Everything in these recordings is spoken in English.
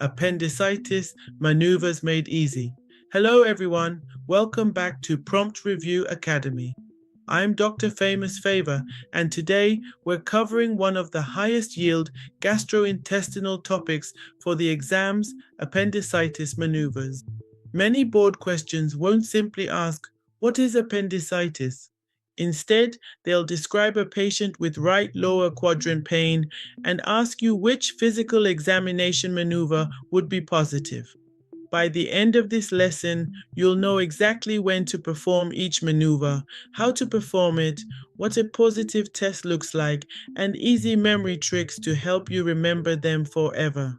Appendicitis Maneuvers Made Easy. Hello everyone, welcome back to Prompt Review Academy. I'm Dr. Famous Favour, and today we're covering one of the highest yield gastrointestinal topics for the exams, appendicitis maneuvers. Many board questions won't simply ask, what is appendicitis? Instead, they'll describe a patient with right lower quadrant pain and ask you which physical examination maneuver would be positive. By the end of this lesson, you'll know exactly when to perform each maneuver, how to perform it, what a positive test looks like, and easy memory tricks to help you remember them forever.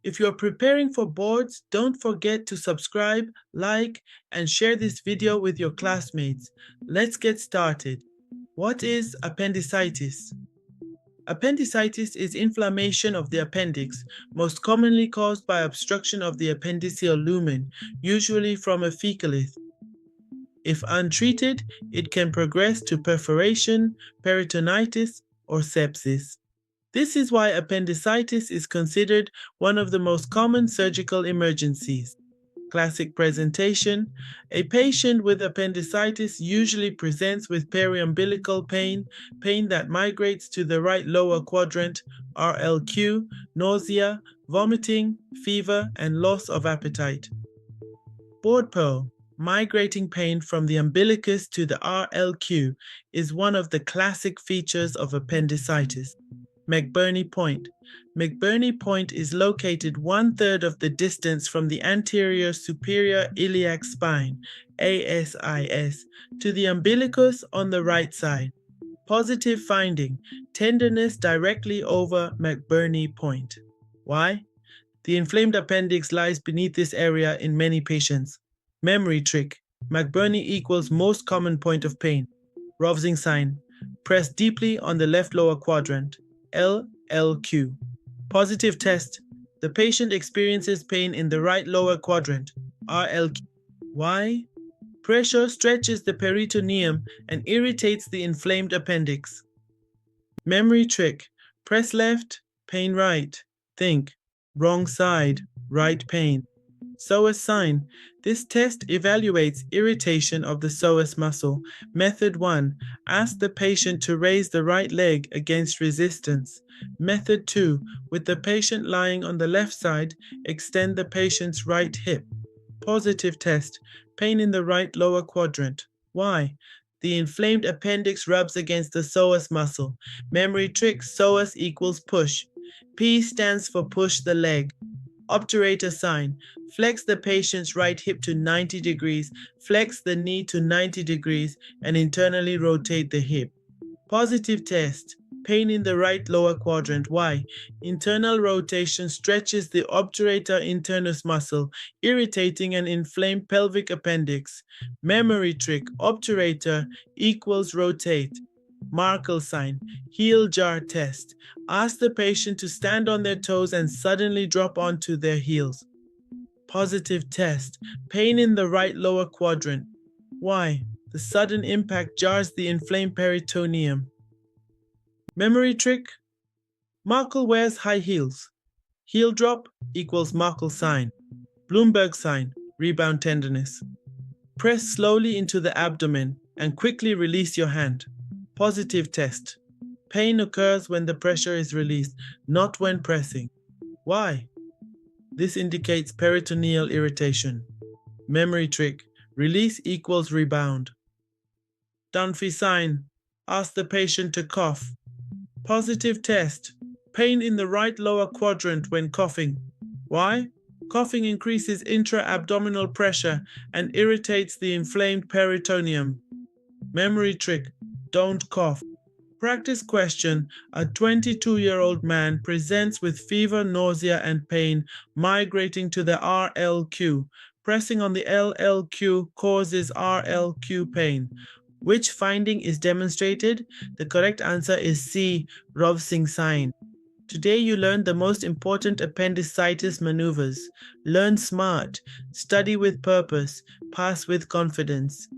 If you're preparing for boards, don't forget to subscribe, like, and share this video with your classmates. Let's get started. What is appendicitis? Appendicitis is inflammation of the appendix, most commonly caused by obstruction of the appendiceal lumen, usually from a fecalith. If untreated, it can progress to perforation, peritonitis, or sepsis. This is why appendicitis is considered one of the most common surgical emergencies. Classic presentation: a patient with appendicitis usually presents with periumbilical pain, pain that migrates to the right lower quadrant, RLQ, nausea, vomiting, fever, and loss of appetite. Board pearl: migrating pain from the umbilicus to the RLQ is one of the classic features of appendicitis. McBurney Point. McBurney Point is located 1/3 of the distance from the anterior superior iliac spine, ASIS, to the umbilicus on the right side. Positive finding: tenderness directly over McBurney Point. Why? The inflamed appendix lies beneath this area in many patients. Memory trick: McBurney equals most common point of pain. Rovsing Sign. Press deeply on the left lower quadrant. LLQ. Positive test: the patient experiences pain in the right lower quadrant, RLQ. Why? Pressure stretches the peritoneum and irritates the inflamed appendix. Memory trick: press left, pain right. Think, wrong side, right pain. Psoas Sign. This test evaluates irritation of the psoas muscle. Method 1. Ask the patient to raise the right leg against resistance. Method 2. With the patient lying on the left side, extend the patient's right hip. Positive test: pain in the right lower quadrant. Why? The inflamed appendix rubs against the psoas muscle. Memory trick: psoas equals push. P stands for push the leg. Obturator sign: flex the patient's right hip to 90 degrees, flex the knee to 90 degrees, and internally rotate the hip. Positive test: pain in the right lower quadrant. Why? Internal rotation stretches the obturator internus muscle, irritating an inflamed pelvic appendix. Memory trick: obturator equals rotate. Markle sign: heel jar test. Ask the patient to stand on their toes and suddenly drop onto their heels. Positive test: pain in the right lower quadrant. Why? The sudden impact jars the inflamed peritoneum. Memory trick: Markle wears high heels. Heel drop equals Markle sign. Blumberg sign: rebound tenderness. Press slowly into the abdomen and quickly release your hand. Positive test: pain occurs when the pressure is released, not when pressing. Why? This indicates peritoneal irritation. Memory trick: release equals rebound. Dunphy sign: ask the patient to cough. Positive test: pain in the right lower quadrant when coughing. Why? Coughing increases intra-abdominal pressure and irritates the inflamed peritoneum. Memory trick: don't cough. Practice question: a 22-year-old man presents with fever, nausea, and pain migrating to the RLQ. Pressing on the LLQ causes RLQ pain. Which finding is demonstrated? The correct answer is C, Rovsing Sign. Today you learned the most important appendicitis maneuvers. Learn smart, study with purpose, pass with confidence.